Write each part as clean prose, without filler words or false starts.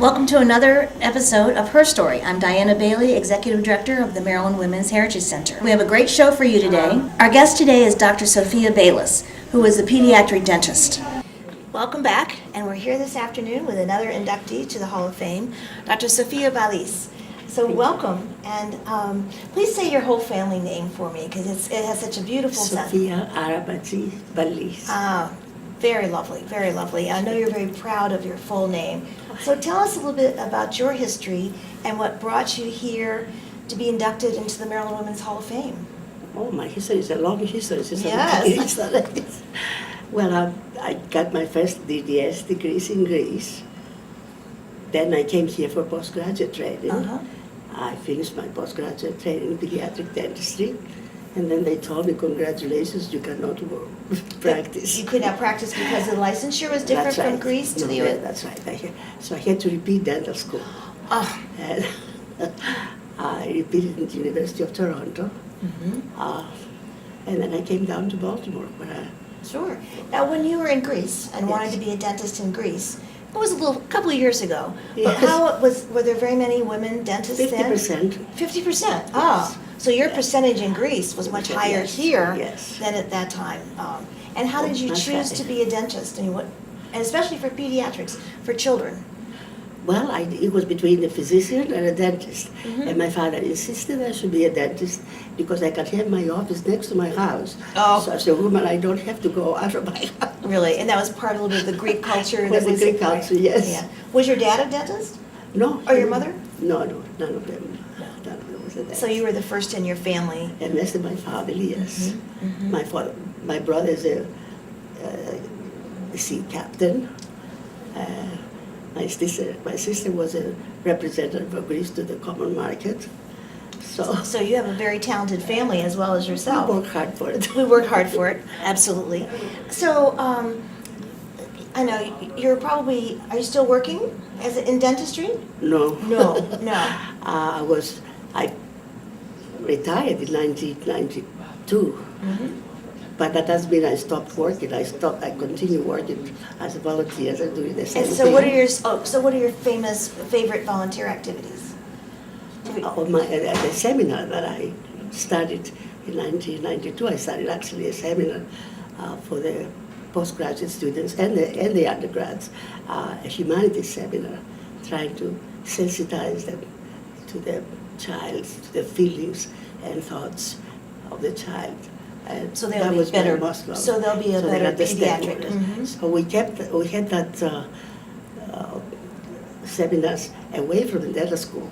Welcome to another episode of Her Story. I'm Diana Bailey, Executive Director of the Maryland Women's Heritage Center. We have a great show for you today. Our guest today is Dr. Sophia Balis, who is a pediatric dentist. Welcome back, and we're here this afternoon with another inductee to the Hall of Fame, Dr. Sophia Balis. So welcome, and please say your whole family name for me, because it has such a beautiful sound. Sophia, Arabatzis, Balis. Very lovely, very lovely. I know you're very proud of your full name. So tell us a little bit about your history and what brought you here to be inducted into the Maryland Women's Hall of Fame. Oh, my history is a long history. Yes. Well, I got my first DDS degrees in Greece. Then I came here for postgraduate training. I finished my postgraduate training in pediatric dentistry. And then they told me, congratulations, you cannot practice. You could not practice because the licensure was different from Greece to the U.S.? That's right. So I had to repeat dental school. And I repeated in the University of Toronto. And then I came down to Baltimore. Sure. Now, when you were in Greece and wanted to be a dentist in Greece, it was a couple of years ago. Yes. But were there very many women dentists 50%. then? 50%. Ah. So your percentage in Greece was much higher here than at that time. And how did you choose to be a dentist? I mean, and especially for pediatrics, for children? Well, it was between a physician and a dentist. And my father insisted I should be a dentist because I could have my office next to my house. Oh. So as a woman, I don't have to go out of my house. Really? And that was part of the Greek culture? It was the Greek culture, yes. Yeah. Was your dad a dentist? No. Or your mother? No, none of them. None of them was a dentist. So you were the first in your family? And that's my family, yes. My brother is a sea captain. My sister was a representative of Greece to the common market. So you have a very talented family as well as yourself. We work hard for it. We work hard for it, absolutely. So I know are you still working in dentistry? No. No. I retired in 1992. But that doesn't mean I stopped working. I continue working as a volunteer and doing the same And thing. what are your favorite volunteer activities? At the seminar that I started in 1992, I started actually a seminar for the postgraduate students and the undergrads, a humanities seminar, trying to sensitize them to the child, to the feelings and thoughts of the child. And so they'll be better. So they'll be a better pediatric. So we had that seminars away from the dental school,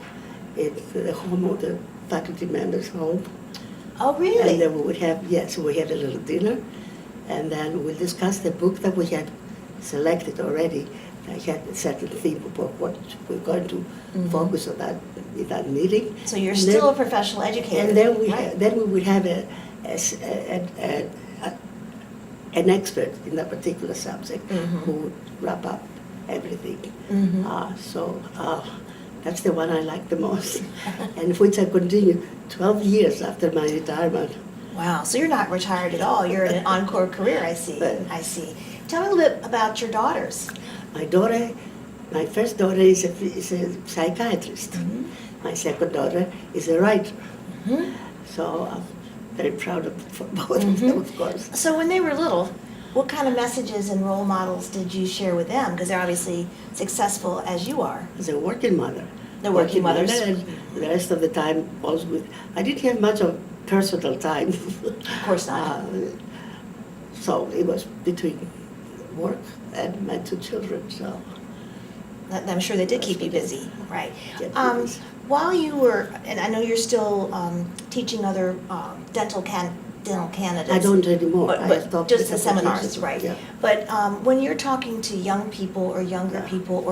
at the home of the faculty members' home. Oh, really? And then we would have a little dinner, and then we'll discuss the book that we had selected already. I had a certain theme about what we're going to focus on in that meeting. So you're still a professional educator. And then we would have an expert in that particular subject who would wrap up everything. That's the one I like the most, and which I continue 12 years after my retirement. Wow, so you're not retired at all. You're in an encore career, I see. Tell me a little bit about your daughters. My first daughter is a psychiatrist. My second daughter is a writer. So I'm very proud of both of them, of course. So when they were little, what kind of messages and role models did you share with them? Because they're obviously successful as you are. As a working mother. They're working mothers. And the rest of the time was I didn't have much of personal time. Of course not. So it was between work and my two children, so. I'm sure they did keep you busy, right? Busy. While you were, and I know you're still teaching other dental candidates. I don't anymore. But just the seminars, right? Yeah. But when you're talking to young people or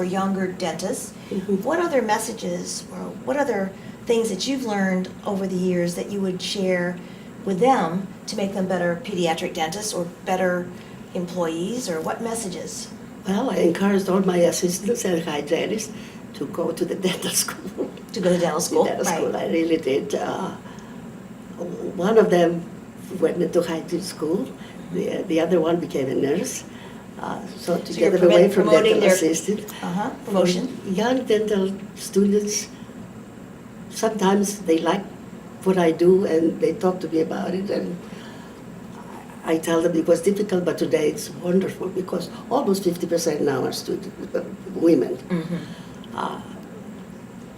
younger dentists, what other messages or what other things that you've learned over the years that you would share with them to make them better pediatric dentists or better employees, or what messages? Well, I encouraged all my assistants and hygienists to go to the dental school. To go to dental school? School, I really did. One of them went into hygiene school. The other one became a nurse. So to So you're get them away from promoting dental their- assistant. Promotion. Young dental students, sometimes they like what I do and they talk to me about it, and I tell them it was difficult, but today it's wonderful because almost 50% now are women.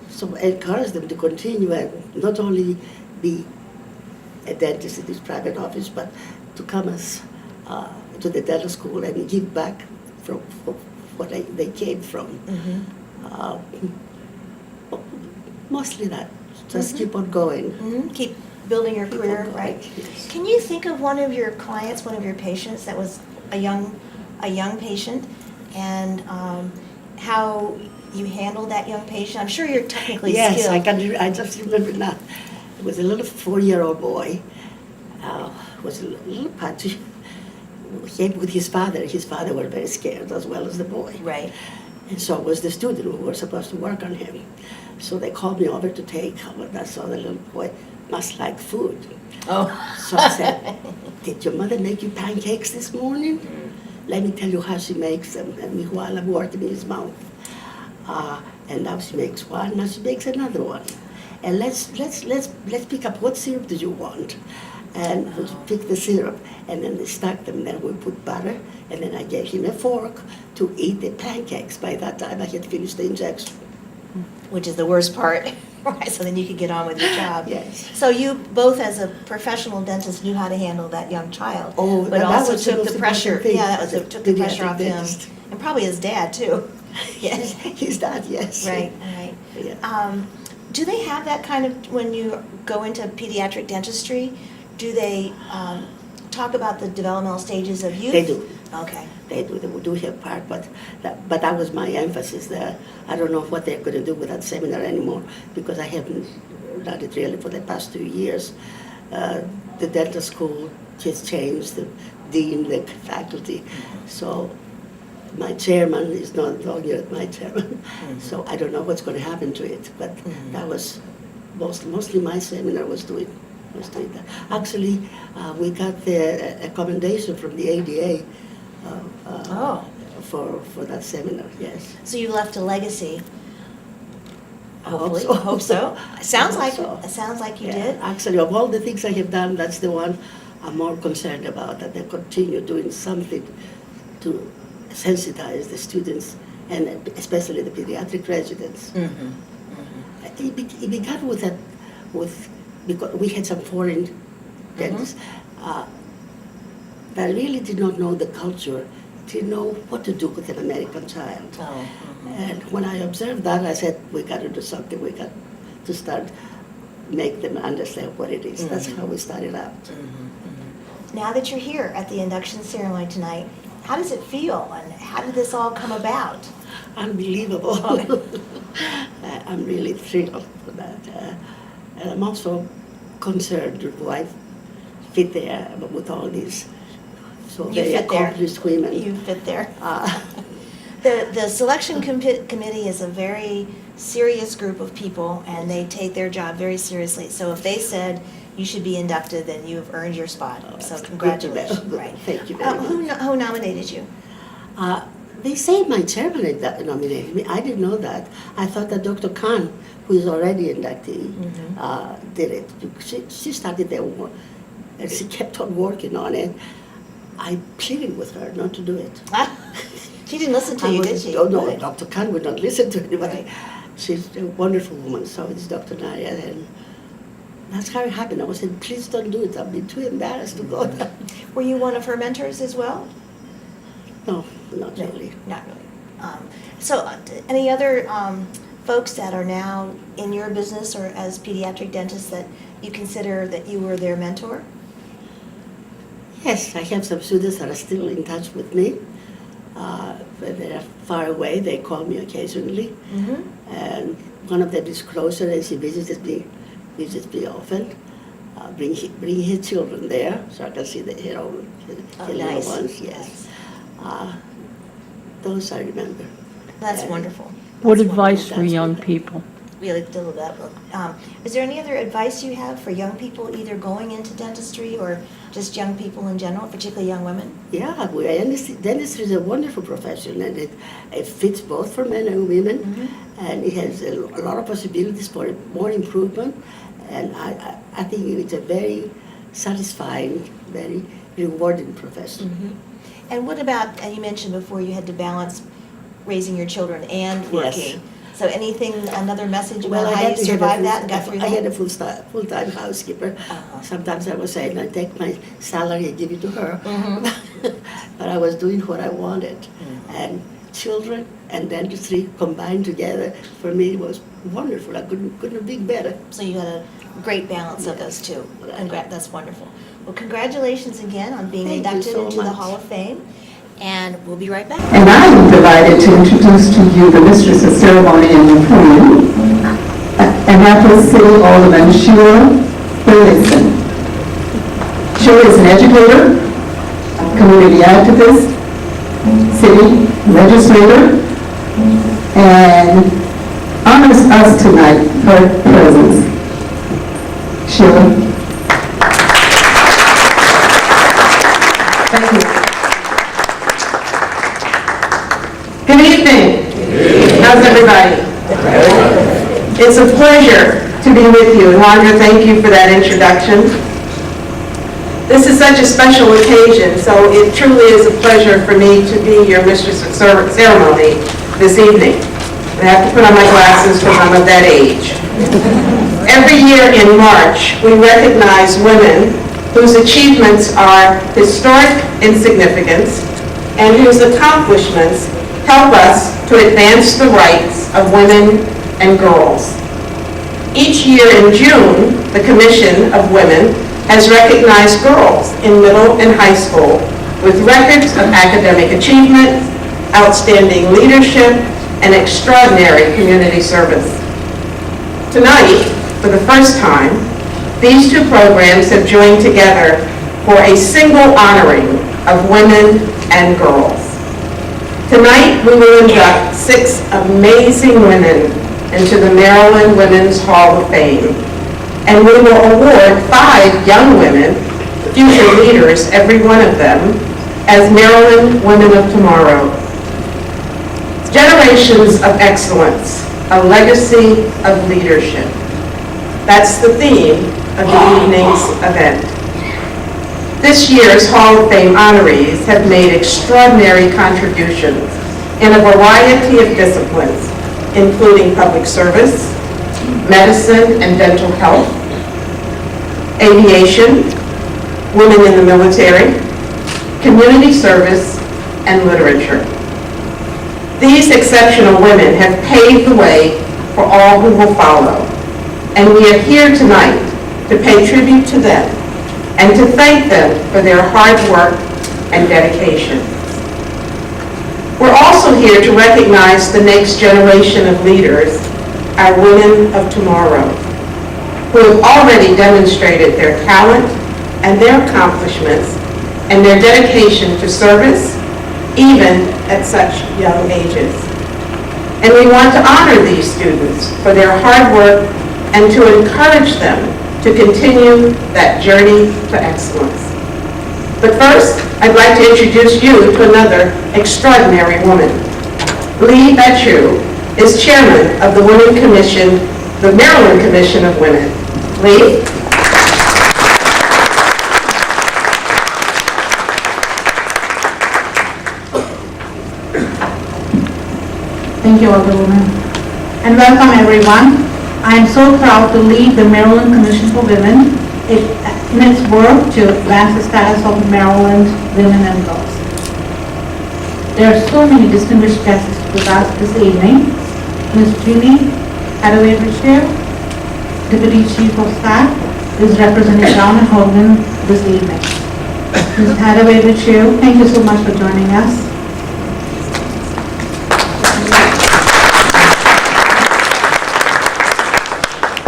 So I encourage them to continue and not only be a dentist in this private office, but to come as to the dental school and give back from what they came from. Mostly that. Just keep on going. Keep building your Keep career, on going, right? yes. Can you think of one of your clients, one of your patients that was a young patient, and how you handled that young patient? I'm sure you're technically Yes, skilled. I just remember now. It was a little 4-year-old boy. Was a little patchy. He came with his father. His father was very scared as well as the boy. Right. And so was the student who was supposed to work on him. So they called me over to take, I saw the little boy must like food. Oh. So I said, did your mother make you pancakes this morning? Let me tell you how she makes them. And while I'm working in his mouth. And now she makes one, now she makes another one. And let's pick up what syrup do you want? And we pick the syrup, and then they stack them. Then we put butter, and then I gave him a fork to eat the pancakes. By that time, I had finished the injection. Which is the worst part, right? So then you could get on with your job. Yes. So you both, as a professional dentist, knew how to handle that young child. Oh, but that also was the took most the pressure. important thing. Yeah, that was took the pressure off him, Dentist. and probably his dad too. Yes. His dad, yes. Right. Right. Yeah. Do they have that kind of, when you go into pediatric dentistry, do they talk about the developmental stages of youth? They do. Okay. They do have part, but that was my emphasis there. I don't know what they're going to do with that seminar anymore because I haven't done it really for the past 2 years. The dental school has changed, the dean, the faculty. So my chairman is no longer my chairman. So I don't know what's going to happen to it. But that was mostly my seminar was doing that. Actually, we got the accommodation from the ADA for that seminar, yes. So you left a legacy. I hope Hopefully. so. Hope so. It sounds I like hope so. it sounds like you Yeah, did. actually, of all the things I have done, that's the one I'm more concerned about, that they continue doing something to sensitize the students, and especially the pediatric residents. It began because we had some foreign dentists that really did not know the culture, didn't know what to do with an American child. Oh. And when I observed that, I said, we got to do something. We got to start make them understand what it is. That's how we started out. Now that you're here at the induction ceremony tonight, how does it feel, and how did this all come about? Unbelievable. I'm really thrilled for that. And I'm also concerned do I fit there with all these You very fit there. accomplished women. You fit there. The selection committee is a very serious group of people, and they take their job very seriously. So if they said you should be inducted, then you've earned your spot. So Good to congratulations. know. Right. Thank you very much. Who nominated you? They say my chairman nominated me. I didn't know that. I thought that Dr. Khan, who is already inductee, did it. She started there, and she kept on working on it. I pleaded with her not to do it. She didn't listen to you, did she? Oh, no, Good. Dr. Khan would not listen to anybody. Right. She's a wonderful woman, so is Dr. Naya, and that's how it happened. I was saying, please don't do it. I'll be too embarrassed to go there. Were you one of her mentors as well? No, not really. Not really. Any other folks that are now in your business or as pediatric dentists that you consider that you were their mentor? Yes, I have some students that are still in touch with me. But they're far away. They call me occasionally. And one of them is closer, and she visits me often. Bring his children there, so I can see the little Nice. ones. Yes. Those I remember. That's And wonderful. What That's advice wonderful. for That's young what I- people? Really do that book. Is there any other advice you have for young people either going into dentistry or just young people in general, particularly young women? Yeah, dentistry is a wonderful profession, and it fits both for men and women, and it has a lot of possibilities for more improvement, and I think it's a very satisfying, very rewarding profession. And what about, you mentioned before you had to balance raising your children and working. Yes. So anything, another message about I how had you to have survived that and got through I had a that? full-time housekeeper. Sometimes I was saying, I take my salary and give it to her. But I was doing what I wanted. And children and dentistry combined together, for me, was wonderful. I couldn't have been better. So you had a great balance of those two. That's wonderful. Well, congratulations again on being Thank you inducted so into the much. Hall of Fame. And we'll be right back. And I am delighted to introduce to you the Mistress of Ceremony and Employment, Annapolis City Alderman Sheila Burleson. Sheila is an educator, community activist, city legislator, and honors us tonight with her presence. Sheila. Thank you. Good evening. How's everybody? It's a pleasure to be with you. And Wanda, thank you for that introduction. This is such a special occasion, so it truly is a pleasure for me to be your Mistress of Ceremony this evening. I have to put on my glasses because I'm of that age. Every year in March, we recognize women whose achievements are historic in significance and whose accomplishments help us to advance the rights of women and girls. Each year in June, the Commission of Women has recognized girls in middle and high school with records of academic achievement, outstanding leadership, and extraordinary community service. Tonight, for the first time, these two programs have joined together for a single honoring of women and girls. Tonight, we will induct 6 amazing women into the Maryland Women's Hall of Fame, and we will award 5 young women, future leaders, every one of them, as Maryland Women of Tomorrow. Generations of excellence, a legacy of leadership. That's the theme of the evening's event. This year's Hall of Fame honorees have made extraordinary contributions in a variety of disciplines, including public service, medicine and dental health, aviation, women in the military, community service, and literature. These exceptional women have paved the way for all who will follow, and we are here tonight to pay tribute to them and to thank them for their hard work and dedication. We're also here to recognize the next generation of leaders, our women of tomorrow, who have already demonstrated their talent and their accomplishments and their dedication to service, even at such young ages. And we want to honor these students for their hard work and to encourage them to continue that journey to excellence. But first, I'd like to introduce you to another extraordinary woman. Lee Betchew is chairman of the Women Commission, the Maryland Commission of Women. Lee? Thank you, Alderwoman. And welcome, everyone. I am so proud to lead the Maryland Commission for Women in its work to advance the status of Maryland women and girls. There are so many distinguished guests with us this evening. Ms. Julie Hathaway-Richfield, Deputy Chief of Staff, is representing Brown and Hogan this evening. Ms. Hathaway-Richfield, thank you so much for joining us.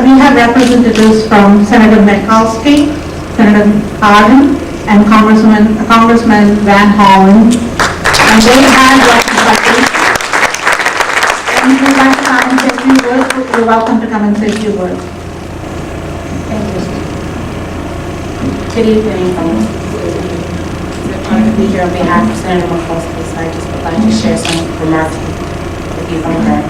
We have representatives from Senator Mikulski, Senator Hardin, and Congressman Van Hollen, and they have representatives. And if you'd like to come and say a few words, you're welcome to come and say a few words. Thank you. Good evening, folks. It's an honor to be here on behalf of Senator McCoskey, so I just would like to share some remarks with you from her.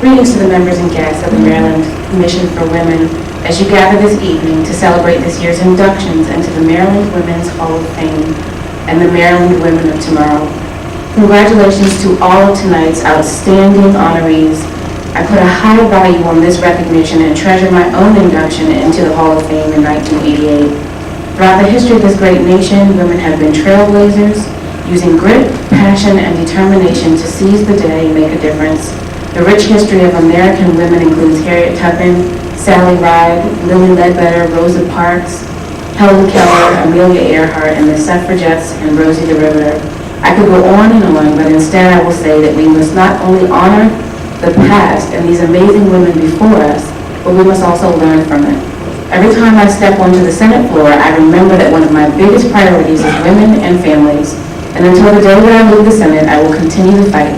Greetings to the members and guests of the Maryland Commission for Women as you gather this evening to celebrate this year's inductions into the Maryland Women's Hall of Fame and the Maryland Women of Tomorrow. Congratulations to all of tonight's outstanding honorees. I put a high value on this recognition and treasure my own induction into the Hall of Fame in 1988. Throughout the history of this great nation, women have been trailblazers, using grit, passion, and determination to seize the day and make a difference. The rich history of American women includes Harriet Tubman, Sally Ride, Lillie Ledbetter, Rosa Parks, Helen Keller, Amelia Earhart, and the suffragettes, and Rosie the Riveter. I could go on and on, but instead I will say that we must not only honor the past and these amazing women before us, but we must also learn from it. Every time I step onto the Senate floor, I remember that one of my biggest priorities is women and families. And until the day that I leave the Senate, I will continue to fight.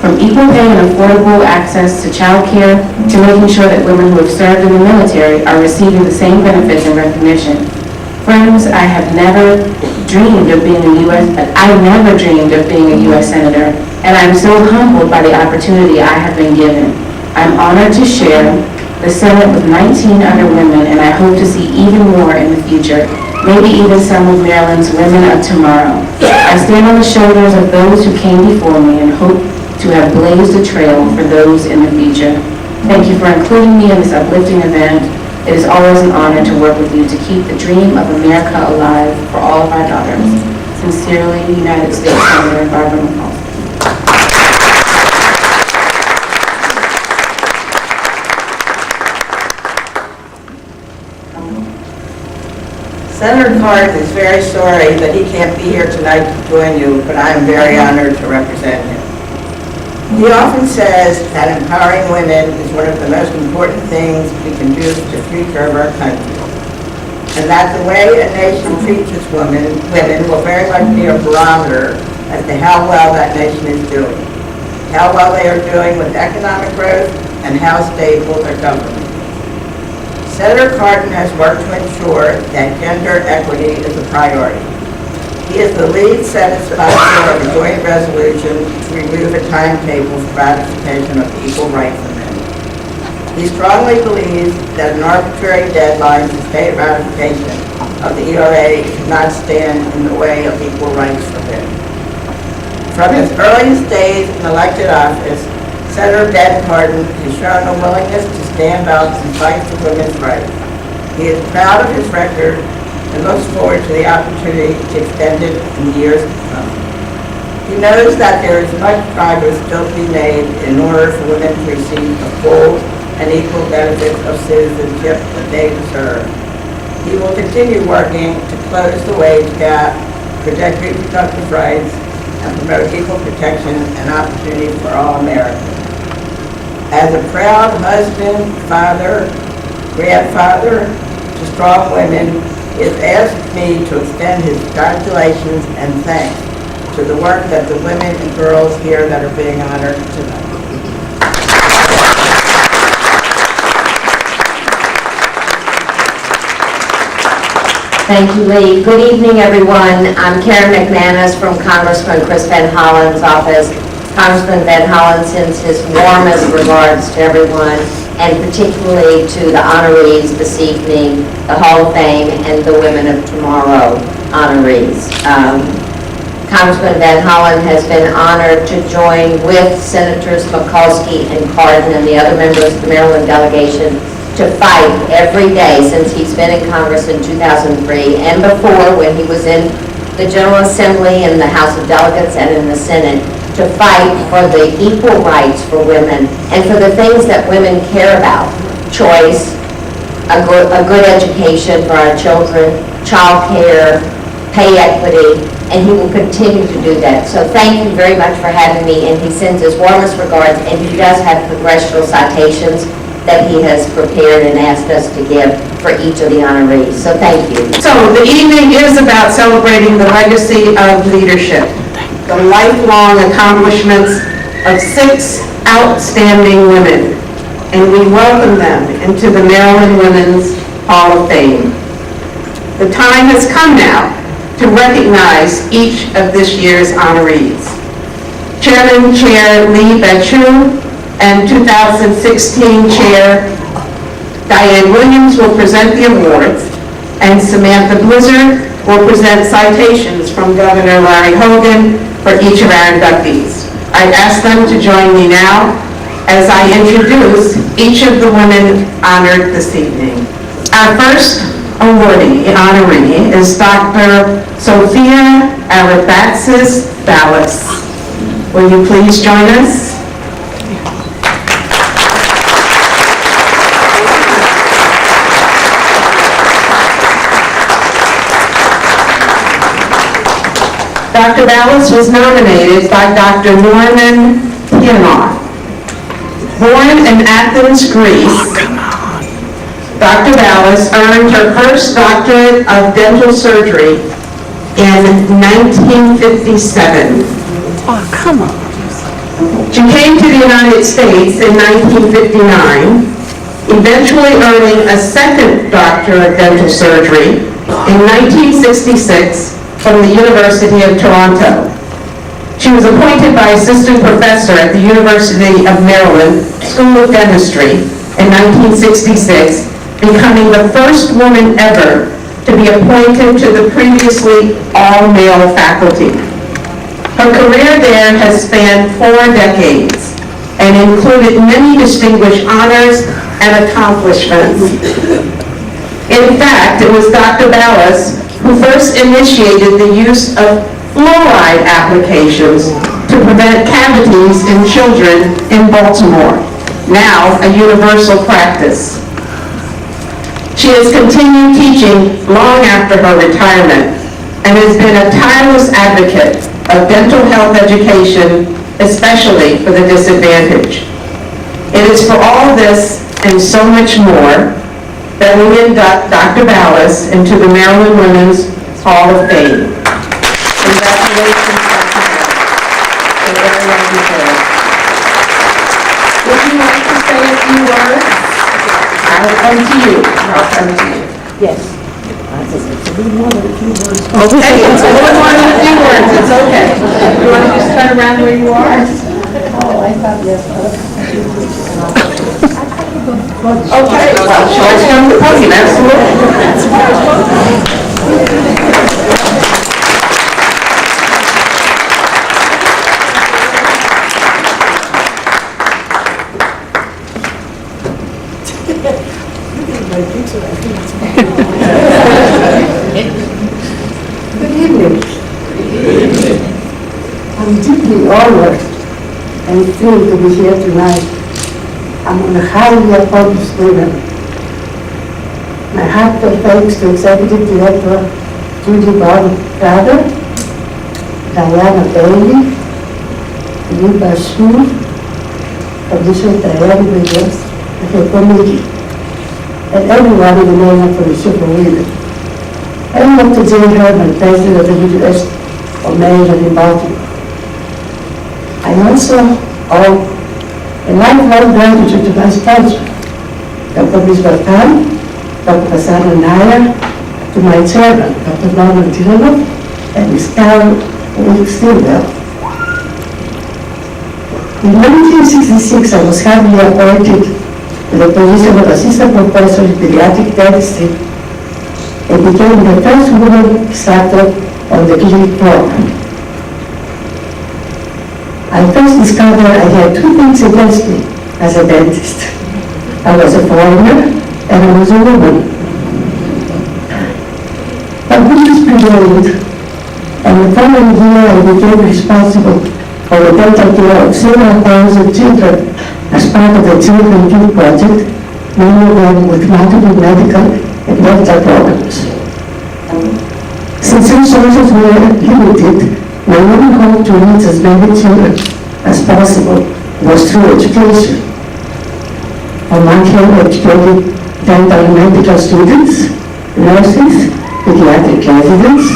From equal pay and affordable access to child care, to making sure that women who have served in the military are receiving the same benefits and recognition. Friends, I never dreamed of being a U.S. Senator, and I'm so humbled by the opportunity I have been given. I'm honored to share the Senate with 19 other women, and I hope to see even more in the future, maybe even some of Maryland's women of tomorrow. I stand on the shoulders of those who came before me and hope to have blazed a trail for those in the future. Thank you for including me in this uplifting event. It is always an honor to work with you to keep the dream of America alive for all of our daughters. Sincerely, United States Senator Barbara McCoskey. Senator Card is very sorry that he can't be here tonight to join you, but I am very honored to represent him. He often says that empowering women is one of the most important things we can do for the future of our country, and that the way a nation treats its women will very much be a barometer as to how well that nation is doing, how well they are doing with economic growth, and how stable their government. Senator Cardin has worked to ensure that gender equity is a priority. He is the lead Senate sponsor of a joint resolution to remove a timetable for ratification of equal rights amendment. He strongly believes that an arbitrary deadline for state ratification of the ERA should not stand in the way of equal rights for women. From his earliest days in elected office, Senator Ben Cardin has shown a willingness to stand up and fight for women's rights. He is proud of his record and looks forward to the opportunity to extend it in the years to come. He knows that there is much progress still to be made in order for women to receive the full and equal benefits of citizenship that they deserve. He will continue working to close the wage gap, protect reproductive rights, and promote equal protection and opportunity for all Americans. As a proud husband, father, grandfather to strong women, he has asked me to extend his congratulations and thanks to the work that the women and girls here that are being honored tonight. Thank you, Lee. Good evening, everyone. I'm Karen McManus from Congressman Chris Van Hollen's office. Congressman Van Hollen sends his warmest regards to everyone, and particularly to the honorees this evening, the Hall of Fame and the Women of Tomorrow honorees. Congressman Van Hollen has been honored to join with Senators Mikulski and Cardin and the other members of the Maryland delegation to fight every day since he's been in Congress in 2003 and before, when he was in the General Assembly, in the House of Delegates, and in the Senate, to fight for the equal rights for women and for the things that women care about: choice, a good education for our children, child care, pay equity, and he will continue to do that. So thank you very much for having me, and he sends his warmest regards, and he does have congressional citations that he has prepared and asked us to give for each of the honorees. So thank you. So the evening is about celebrating the legacy of leadership, the lifelong accomplishments of 6 outstanding women, and we welcome them into the Maryland Women's Hall of Fame. The time has come now to recognize each of this year's honorees. Chairman Chair Lee Bachu and 2016 Chair Diane Williams will present the awards, and Samantha Blizzard will present citations from Governor Larry Hogan for each of our inductees. I ask them to join me now as I introduce each of the women honored this evening. Our first honoree is Dr. Sophia Arabatzis Balis. Will you please join us? Dr. Balis was nominated by Dr. Norman Pianoff. Born in Athens, Greece, Dr. Balis earned her first doctorate of dental surgery in 1957. Oh, come on. She came to the United States in 1959, eventually earning a second doctorate of dental surgery in 1966 from the University of Toronto. She was appointed by assistant professor at the University of Maryland School of Dentistry in 1966, becoming the first woman ever to be appointed to the previously all-male faculty. Her career there has spanned 4 decades and included many distinguished honors and accomplishments. In fact, it was Dr. Balis who first initiated the use of fluoride applications to prevent cavities in children in Baltimore, now a universal practice. She has continued teaching long after her retirement and has been a tireless advocate of dental health education, especially for the disadvantaged. It is for all this and so much more that we induct Dr. Balis into the Maryland Women's Hall of Fame. Congratulations, Dr. Balis. You're very well deserved. Would you like to say a few words? I'll come to you. I'll come to you. Yes. It's a little more than a few words. Okay, it's a little more than a few words. It's okay. You want to just turn around where you are? Oh, I thought yes. Okay, well, shall I come to the podium? Absolutely. Good evening. I'm deeply honored and thrilled to be here tonight among the highly accomplished women. My heartfelt thanks to Executive Director Judy Brother, Diana Bailey, Liba Shu, Commissioner Diane Williams, and her committee, and everyone in the Maryland Commission for Women. And Dr. Jane Herman, President of the University of Maryland in Baltimore. I also owe a lifelong gratitude to my sponsor, Dr. Ms. Bartan, Dr. Prasanna Nair, to my chairman, Dr. Norman Pianoff, and Ms. Carol Stilwell. In 1966, I was happily appointed to the position of Assistant Professor in Pediatric Dentistry and became the first woman instructor on the clinic program. I first discovered I had 2 things against me as a dentist. I was a foreigner and I was a woman. But goodness prevailed, and the following year I became responsible for the dental care of several thousand children as part of the Children Youth Project, many of them with multiple medical and dental programs. Since resources were limited, my only hope to reach as many children as possible was through education. Among educated dental and medical students, nurses, pediatric residents,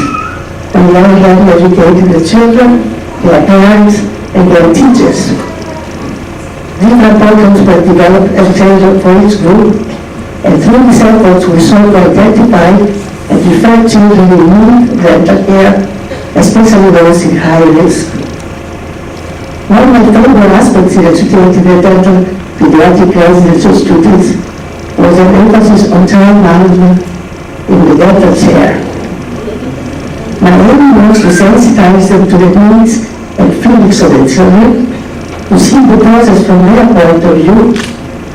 and the other hand educated the children, their parents, and their teachers. Different programs were developed and tailored for each group, and through these efforts we sought to identify and refer children in need dental care, especially those in high risk. One of my favorite aspects in educating the dental pediatric residential students was an emphasis on time management in the dental chair. My aim was to sensitize them to the needs and feelings of the children, to see the process from their point of view,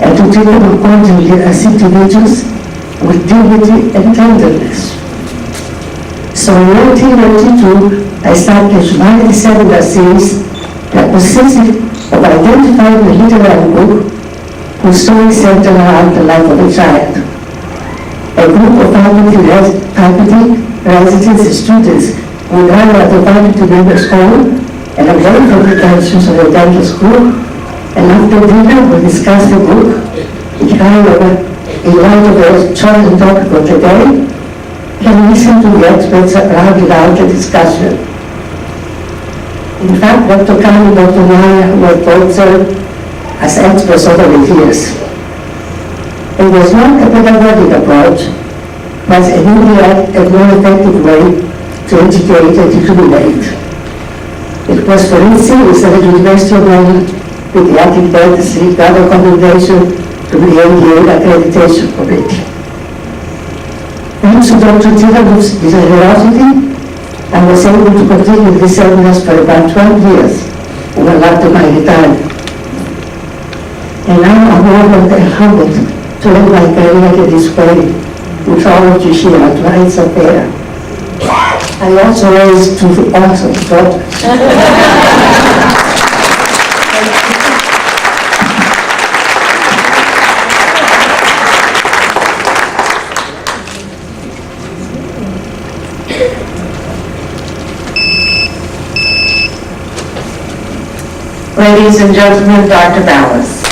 and to treat them accordingly as individuals with dignity and tenderness. So in 1992, I started a humanity seminar series that consisted of identifying a literary book whose story centered around the life of a child. A group of faculty, residents, and students would gather at the faculty members' hall and away from the tensions of the dental school, and after dinner we discussed the book, which, however, in light of the chosen topic of the day, can listen to the experts round it out the discussion. In fact, Dr. Khan and Dr. Maya were both served as experts over the years. It was not a pedagogic approach, but an indirect and more effective way to educate and illuminate. It was, for instance, that the University of Maryland Pediatric Dentistry got a commendation to the ADA Accreditation Committee. Thanks to Dr. Tira's generosity, I was able to continue these seminars for about 12 years when I left my retirement. And now I'm honored and humbled to end my career in this way, with all of you here at my Sophia. I also raised two awesome daughters. Ladies and gentlemen, Dr. Balis.